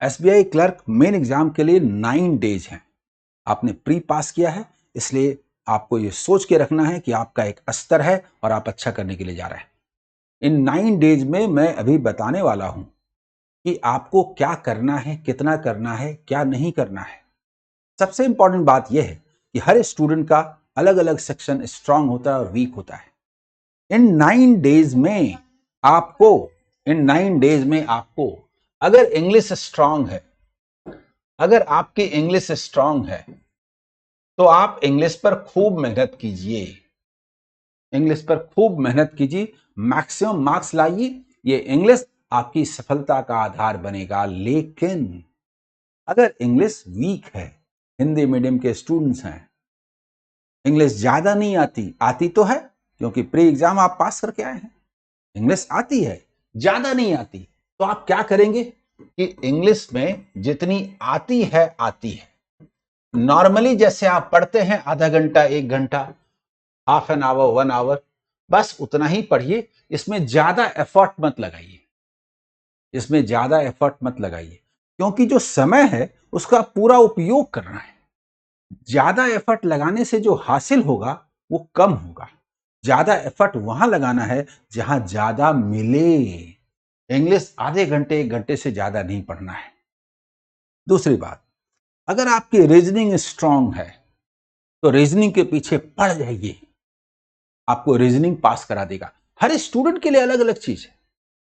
SBI clerk main exam के लिए 9 days हैं। आपने प्री पास किया है, इसलिए आपको ये सोच के रखना है कि आपका एक स्तर है और आप अच्छा करने के लिए जा रहे हैं। इन 9 डेज में मैं अभी बताने वाला हूं कि आपको क्या करना है, कितना करना है, क्या नहीं करना है। सबसे इंपॉर्टेंट बात यह है कि हर स्टूडेंट का अलग अलग सेक्शन स्ट्रांग होता है और वीक होता है। इन 9 डेज में आपको अगर इंग्लिश स्ट्रांग है, अगर आपकी इंग्लिश स्ट्रांग है तो आप इंग्लिश पर खूब मेहनत कीजिए, मैक्सिमम मार्क्स लाइए। ये इंग्लिश आपकी सफलता का आधार बनेगा। लेकिन अगर इंग्लिश वीक है, हिंदी मीडियम के स्टूडेंट्स हैं, इंग्लिश ज्यादा नहीं आती तो है क्योंकि प्री एग्जाम आप पास करके आए हैं, इंग्लिश आती है, ज्यादा नहीं आती, तो आप क्या करेंगे कि इंग्लिश में जितनी आती है नॉर्मली जैसे आप पढ़ते हैं आधा घंटा, 1 घंटा, हाफ एन आवर, 1 आवर, बस उतना ही पढ़िए। इसमें ज्यादा एफर्ट मत लगाइए, क्योंकि जो समय है उसका पूरा उपयोग करना है। ज्यादा एफर्ट लगाने से जो हासिल होगा वो कम होगा। ज्यादा एफर्ट वहां लगाना है जहां ज्यादा मिले। इंग्लिश आधे घंटे, 1 घंटे से ज्यादा नहीं पढ़ना है। दूसरी बात, अगर आपकी रीजनिंग स्ट्रांग है तो रीजनिंग के पीछे पड़ जाइए, आपको रीजनिंग पास करा देगा। हर स्टूडेंट के लिए अलग अलग चीज है।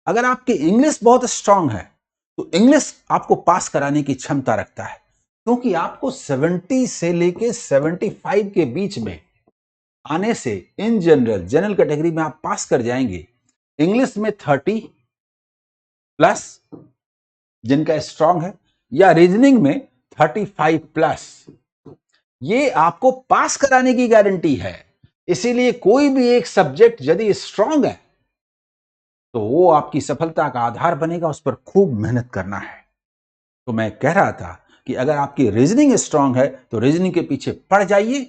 अगर आपकी इंग्लिश बहुत स्ट्रांग है तो इंग्लिश आपको पास कराने की क्षमता रखता है, क्योंकि आपको 70 से लेके 75 के बीच में आने से इन जनरल कैटेगरी में आप पास कर जाएंगे। इंग्लिश में 30 प्लस जिनका स्ट्रांग है, या रीजनिंग में 35 प्लस, ये आपको पास कराने की गारंटी है। इसीलिए कोई भी एक सब्जेक्ट यदि स्ट्रांग है तो वो आपकी सफलता का आधार बनेगा, उस पर खूब मेहनत करना है। तो मैं कह रहा था कि अगर आपकी रीजनिंग स्ट्रांग है तो रीजनिंग के पीछे पड़ जाइए।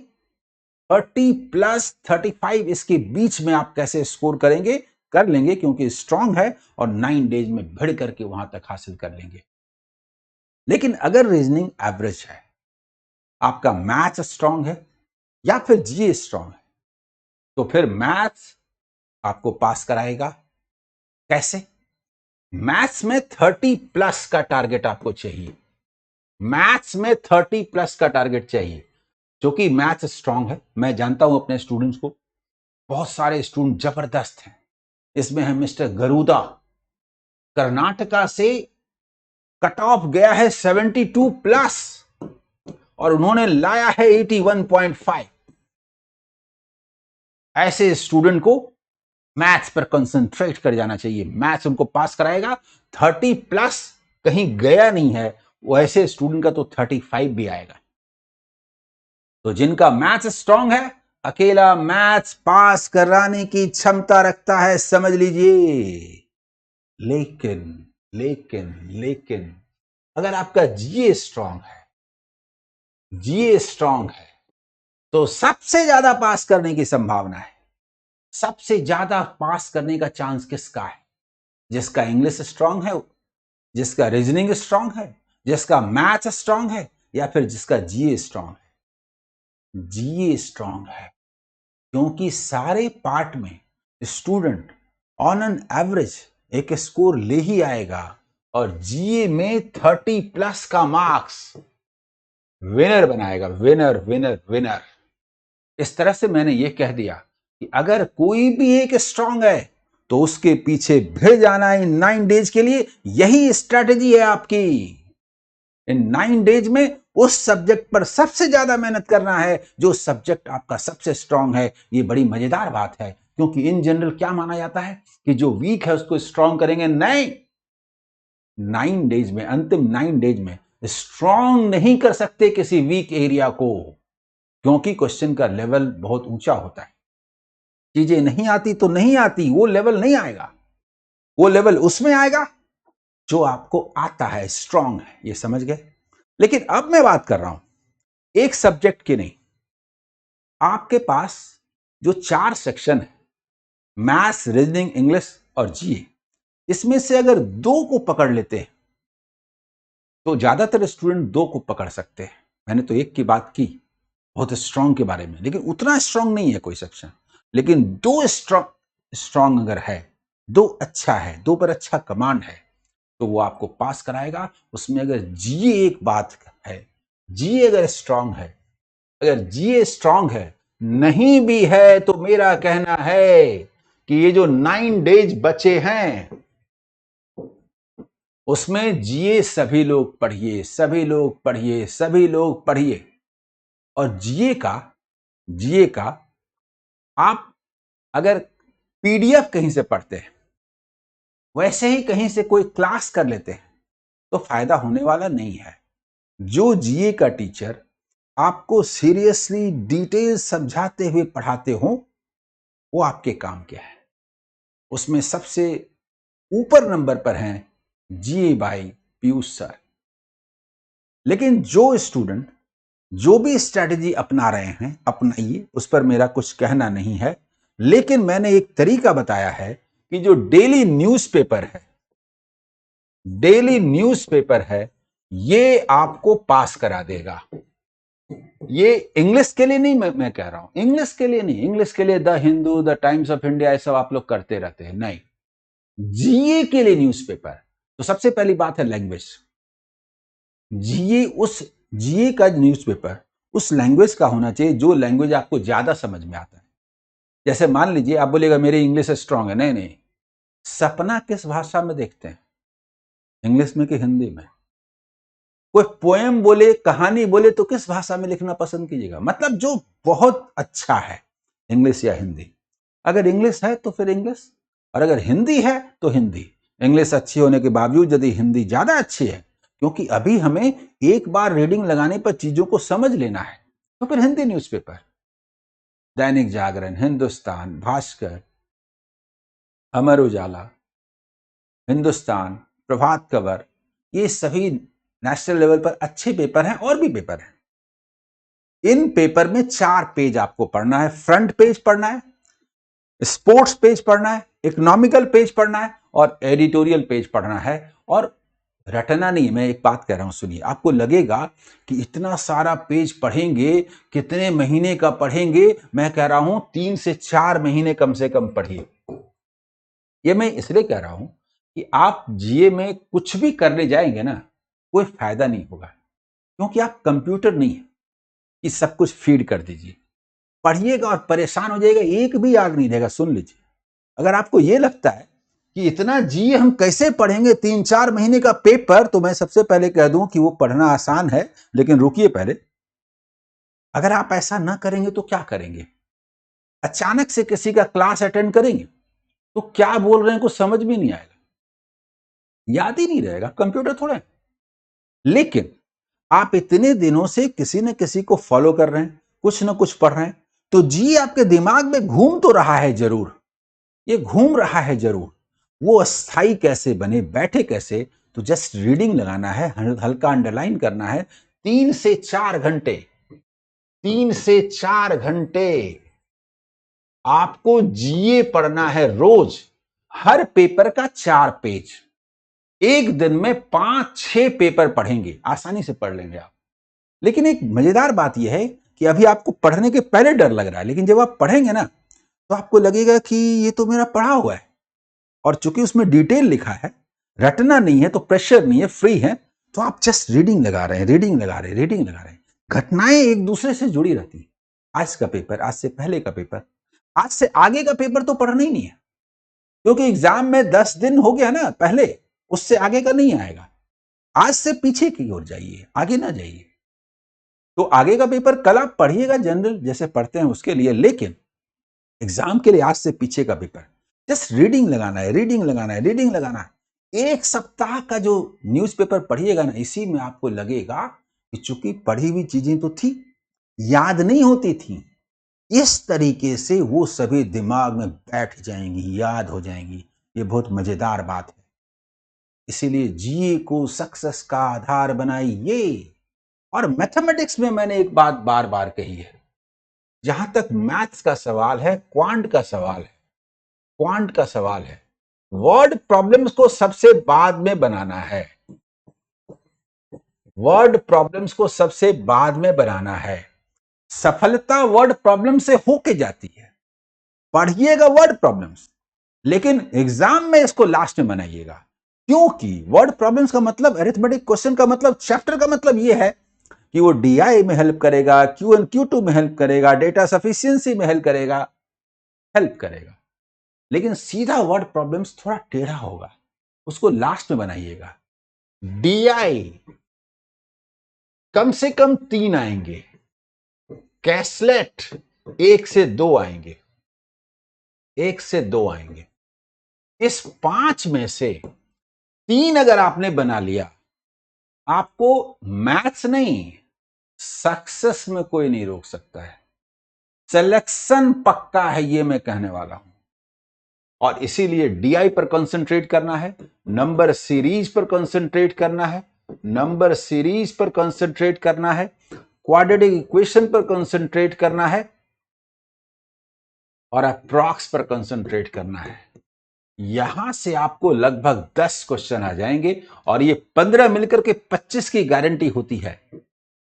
30 प्लस 35 इसके बीच में आप कैसे स्कोर करेंगे, कर लेंगे, क्योंकि स्ट्रांग है और 9 डेज में भिड़ करके वहां तक हासिल कर लेंगे। लेकिन अगर रीजनिंग एवरेज है, आपका मैथ्स स्ट्रांग है या फिर जीए स्ट्रांग है, तो फिर मैथ्स आपको पास कराएगा। कैसे? मैथ्स में 30 प्लस का टारगेट आपको चाहिए। मैथ्स में 30 प्लस का टारगेट चाहिए, क्योंकि मैथ्स स्ट्रांग है। मैं जानता हूं अपने स्टूडेंट्स को, बहुत सारे स्टूडेंट जबरदस्त हैं। इसमें है मिस्टर गरुदा, कर्नाटका से कट ऑफ गया है 72 प्लस और उन्होंने लाया है 81.5। ऐसे स्टूडेंट को मैथ्स पर कंसंट्रेट कर जाना चाहिए, मैथ्स उनको पास कराएगा। 30 प्लस कहीं गया नहीं है, वो ऐसे स्टूडेंट का तो 35 भी आएगा। तो जिनका मैथ्स स्ट्रांग है, अकेला मैथ्स पास कराने की क्षमता रखता है, समझ लीजिए। लेकिन अगर आपका जीए स्ट्रांग है तो सबसे ज्यादा पास करने की संभावना है। सबसे ज्यादा पास करने का चांस किसका है? जिसका इंग्लिश स्ट्रांग है, जिसका रीजनिंग स्ट्रांग है, जिसका मैथ स्ट्रांग है, या फिर जिसका जीए स्ट्रांग है। जीए स्ट्रांग है, क्योंकि सारे पार्ट में स्टूडेंट ऑन एन एवरेज एक स्कोर ले ही आएगा, और जीए में 30 प्लस का मार्क्स विनर बनाएगा। विनर। इस तरह से मैंने ये कह दिया कि अगर कोई भी एक स्ट्रांग है तो उसके पीछे भिड़ जाना इन 9 डेज के लिए। यही स्ट्रेटेजी है आपकी। इन 9 डेज में उस सब्जेक्ट पर सबसे ज्यादा मेहनत करना है जो सब्जेक्ट आपका सबसे स्ट्रांग है। ये बड़ी मजेदार बात है, क्योंकि इन जनरल क्या माना जाता है कि जो वीक है उसको स्ट्रांग करेंगे। नहीं, 9 डेज में, अंतिम 9 डेज में स्ट्रांग नहीं कर सकते किसी वीक एरिया को, क्योंकि क्वेश्चन का लेवल बहुत ऊंचा होता है। चीजें नहीं आती तो नहीं आती, वो लेवल नहीं आएगा। वो लेवल उसमें आएगा जो आपको आता है, स्ट्रांग है। ये समझ गए? लेकिन अब मैं बात कर रहा हूं एक सब्जेक्ट की नहीं। आपके पास जो 4 सेक्शन है, मैथ्स, रीजनिंग, इंग्लिश और जीए, इसमें से अगर 2 को पकड़ लेते हैं तो ज्यादातर स्टूडेंट 2 को पकड़ सकते हैं। मैंने तो 1 की बात की बहुत स्ट्रांग के बारे में, लेकिन उतना स्ट्रांग नहीं है कोई सेक्शन। लेकिन 2 स्ट्रांग अगर है, 2 अच्छा है, 2 पर अच्छा कमांड है, तो वो आपको पास कराएगा। उसमें अगर जीए एक बात है, जीए अगर स्ट्रांग है, अगर जीए स्ट्रांग है, नहीं भी है तो मेरा कहना है कि ये जो 9 डेज बचे हैं उसमें जीए सभी लोग पढ़िए, सभी लोग पढ़िए, सभी लोग पढ़िए। और जीए का आप अगर पीडीएफ कहीं से पढ़ते हैं, वैसे ही कहीं से कोई क्लास कर लेते हैं, तो फायदा होने वाला नहीं है। जो जीए का टीचर आपको सीरियसली डिटेल समझाते हुए पढ़ाते हो, वो आपके काम क्या है। उसमें सबसे ऊपर नंबर पर हैं जीए बाई पीयूष सर। लेकिन जो स्टूडेंट जो भी स्ट्रैटेजी अपना रहे हैं, अपनाइए, उस पर मेरा कुछ कहना नहीं है। लेकिन मैंने एक तरीका बताया है कि जो डेली न्यूज़पेपर है, ये आपको पास करा देगा। ये इंग्लिश के लिए नहीं, मैं कह रहा हूं, इंग्लिश के लिए नहीं। इंग्लिश के लिए the Hindu, the times of India, ये सब आप लोग करते रहते हैं, नहीं। जीए के लिए न्यूज़पेपर, तो सबसे पहली बात है लैंग्वेज। जीए का न्यूज़पेपर उस लैंग्वेज का होना चाहिए जो लैंग्वेज आपको ज्यादा समझ में आता है। जैसे मान लीजिए आप बोलेगा मेरी इंग्लिश स्ट्रांग है, नहीं नहीं, सपना किस भाषा में देखते हैं, इंग्लिश में कि हिंदी में? कोई पोएम बोले, कहानी बोले, तो किस भाषा में लिखना पसंद कीजिएगा? मतलब जो बहुत अच्छा है, इंग्लिश या हिंदी। अगर इंग्लिश है तो फिर इंग्लिश, और अगर हिंदी है तो हिंदी। इंग्लिश अच्छी होने के बावजूद यदि हिंदी ज्यादा अच्छी है, क्योंकि अभी हमें एक बार रीडिंग लगाने पर चीजों को समझ लेना है, तो फिर हिंदी न्यूज़पेपर, दैनिक जागरण, हिंदुस्तान, भास्कर, अमर उजाला, हिंदुस्तान, प्रभात खबर, ये सभी नेशनल लेवल पर अच्छे पेपर हैं। और भी पेपर हैं। इन पेपर में 4 पेज आपको पढ़ना है। फ्रंट पेज पढ़ना है, स्पोर्ट्स पेज पढ़ना है, इकोनॉमिकल पेज पढ़ना है, और एडिटोरियल पेज पढ़ना है। और रटना नहीं। मैं एक बात कह रहा हूं, सुनिए। आपको लगेगा कि इतना सारा पेज पढ़ेंगे, कितने महीने का पढ़ेंगे? मैं कह रहा हूं 3 से 4 महीने कम से कम पढ़िए। ये मैं इसलिए कह रहा हूं कि आप जीए में कुछ भी करने जाएंगे ना, कोई फायदा नहीं होगा, क्योंकि आप कंप्यूटर नहीं है कि सब कुछ फीड कर दीजिए। पढ़िएगा और परेशान हो जाएगा, एक भी याद नहीं रहेगा। सुन लीजिए, अगर आपको ये लगता है कि इतना जीए हम कैसे पढ़ेंगे, 3-4 महीने का पेपर, तो मैं सबसे पहले कह दूं कि वो पढ़ना आसान है, लेकिन रुकिए पहले। अगर आप ऐसा ना करेंगे तो क्या करेंगे? अचानक से किसी का क्लास अटेंड करेंगे तो क्या बोल रहे हैं कुछ समझ भी नहीं आएगा, याद ही नहीं रहेगा, कंप्यूटर थोड़ा है। लेकिन आप इतने दिनों से किसी न किसी को फॉलो कर रहे हैं, कुछ न कुछ पढ़ रहे हैं, तो जी आपके दिमाग में घूम तो रहा है जरूर, ये घूम रहा है जरूर। वो अस्थाई कैसे बने, बैठे कैसे? तो जस्ट रीडिंग लगाना है, हल्का अंडरलाइन करना है। 3 से 4 घंटे, 3 से 4 घंटे आपको जीए पढ़ना है रोज। हर पेपर का 4 पेज, एक दिन में 5-6 पेपर पढ़ेंगे, आसानी से पढ़ लेंगे आप। लेकिन एक मजेदार बात यह है कि अभी आपको पढ़ने के पहले डर लग रहा है, लेकिन जब आप पढ़ेंगे ना, तो आपको लगेगा कि ये तो मेरा पढ़ा हुआ है। और चूंकि उसमें डिटेल लिखा है, रटना नहीं है, तो प्रेशर नहीं है, फ्री है, तो आप जस्ट रीडिंग लगा रहे हैं, रीडिंग लगा रहे हैं, रीडिंग लगा रहे हैं। घटनाएं एक दूसरे से जुड़ी रहती है। आज का पेपर, आज से पहले का पेपर, आज से आगे का पेपर तो पढ़ना ही नहीं है, क्योंकि एग्जाम में 10 दिन हो गया ना पहले, उससे आगे का नहीं आएगा। आज से पीछे की ओर जाइए, आगे ना जाइए। तो आगे का पेपर कल आप पढ़िएगा, जनरल जैसे पढ़ते हैं उसके लिए, लेकिन एग्जाम के लिए आज से पीछे का पेपर जस्ट रीडिंग लगाना है, रीडिंग लगाना है, रीडिंग लगाना है। 1 सप्ताह का जो न्यूज़पेपर पढ़िएगा ना, इसी में आपको लगेगा कि चूंकि पढ़ी हुई चीजें तो थी, याद नहीं होती थी, इस तरीके से वो सभी दिमाग में बैठ जाएंगी, याद हो जाएंगी। ये बहुत मजेदार बात है। इसीलिए जीए को सक्सेस का आधार बनाइए। और मैथमेटिक्स में मैंने एक बात बार बार कही है, जहां तक मैथ्स का सवाल है, क्वांट का सवाल है, क्वांट का सवाल है, वर्ड प्रॉब्लम्स को सबसे बाद में बनाना है। वर्ड प्रॉब्लम्स को सबसे बाद में बनाना है। सफलता वर्ड प्रॉब्लम से होके जाती है। पढ़िएगा वर्ड प्रॉब्लम्स, लेकिन एग्जाम में इसको लास्ट में बनाइएगा, क्योंकि वर्ड प्रॉब्लम्स का मतलब, अरिथमेटिक क्वेश्चन का मतलब, चैप्टर का मतलब यह है कि वो डीआई में हेल्प करेगा, Q1 Q2 में हेल्प करेगा, डेटा सफिशिएंसी में हेल्प करेगा। लेकिन सीधा वर्ड प्रॉब्लम्स थोड़ा टेढ़ा होगा, उसको लास्ट में बनाइएगा। डीआई कम से कम 3 आएंगे, कैसलेट 1 से 2 आएंगे, 1 से 2 आएंगे। इस 5 में से 3 अगर आपने बना लिया, आपको मैथ्स नहीं, सक्सेस में कोई नहीं रोक सकता है। सिलेक्शन पक्का है, ये मैं कहने वाला हूं। और इसीलिए डीआई पर कंसंट्रेट करना है, नंबर सीरीज पर कंसंट्रेट करना है, नंबर सीरीज पर कंसंट्रेट करना है, क्वाड्रेटिक इक्वेशन पर कंसंट्रेट करना है, और अप्रॉक्स पर कंसंट्रेट करना है। यहां से आपको लगभग 10 क्वेश्चन आ जाएंगे, और ये 15 मिलकर के 25 की गारंटी होती है।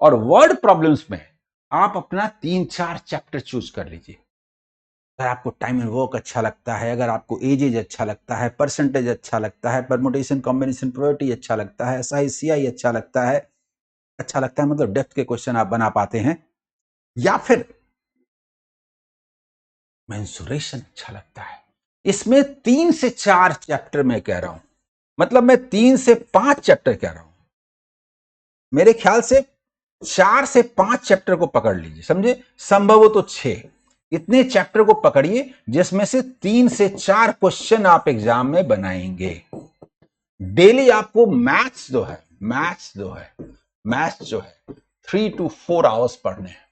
और वर्ड प्रॉब्लम्स में आप अपना 3-4 चैप्टर चूज कर लीजिए। अगर आपको टाइम एंड वर्क अच्छा लगता है, अगर आपको एजेज अच्छा लगता है, परसेंटेज अच्छा लगता है, परमुटेशन कॉम्बिनेशन प्रोबेबिलिटी अच्छा लगता है, SI CI अच्छा लगता है मतलब डेप्थ के क्वेश्चन आप बना पाते हैं, या फिर मेंसुरेशन अच्छा लगता है, इसमें 3 से 4 चैप्टर मैं कह रहा हूं, मतलब मैं 3 से 5 चैप्टर कह रहा हूं। मेरे ख्याल से 4 से 5 चैप्टर को पकड़ लीजिए, समझे, संभव हो तो 6, इतने चैप्टर को पकड़िए जिसमें से 3 से 4 क्वेश्चन आप एग्जाम में बनाएंगे। डेली आपको मैथ्स जो है 3 to 4 आवर्स पढ़ने हैं,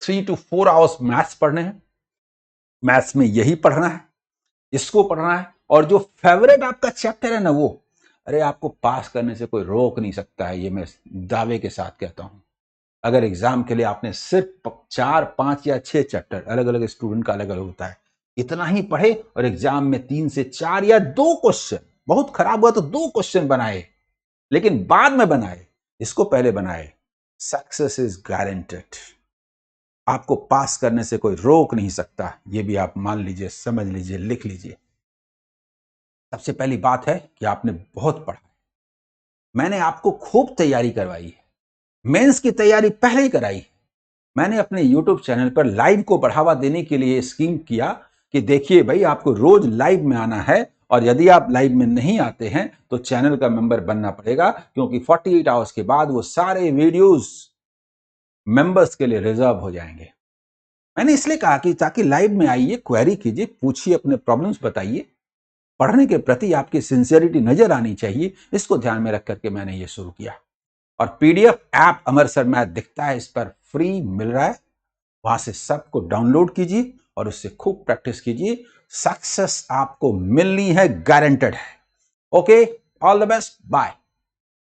3 to 4 आवर्स मैथ्स पढ़ने हैं। मैथ्स में यही पढ़ना है, इसको पढ़ना है, और जो फेवरेट आपका चैप्टर है ना, वो अरे आपको पास करने से कोई रोक नहीं सकता है, ये मैं दावे के साथ कहता हूं। अगर एग्जाम के लिए आपने सिर्फ 4, 5 या 6 चैप्टर, अलग अलग स्टूडेंट का अलग अलग होता है, इतना ही पढ़े और एग्जाम में 3 से 4 या 2 क्वेश्चन, बहुत खराब हुआ तो 2 क्वेश्चन बनाए, लेकिन बाद में बनाए, इसको पहले बनाए, सक्सेस इज गारंटेड। आपको पास करने से कोई रोक नहीं सकता, ये भी आप मान लीजिए, समझ लीजिए, लिख लीजिए। सबसे पहली बात है कि आपने बहुत पढ़ा, मैंने आपको खूब तैयारी करवाई है, मेंस की तैयारी पहले ही कराई। मैंने अपने YouTube चैनल पर लाइव को बढ़ावा देने के लिए स्कीम किया कि देखिए भाई, आपको रोज लाइव में आना है, और यदि आप लाइव में नहीं आते हैं तो चैनल का मेंबर बनना पड़ेगा, क्योंकि 48 आवर्स के बाद वो सारे वीडियोस मेंबर्स के लिए रिजर्व हो जाएंगे। मैंने इसलिए कहा कि ताकि लाइव में आइए, क्वेरी कीजिए, पूछिए, अपने प्रॉब्लम्स बताइए, पढ़ने के प्रति आपकी सिंसियरिटी नजर आनी चाहिए, इसको ध्यान में रख करके मैंने ये शुरू किया। और PDF ऐप अमर सर मैथ दिखता है, इस पर फ्री मिल रहा है, वहां से सबको डाउनलोड कीजिए और उससे खूब प्रैक्टिस कीजिए। सक्सेस आपको मिलनी है, गारंटेड है। Okay, all the best, bye.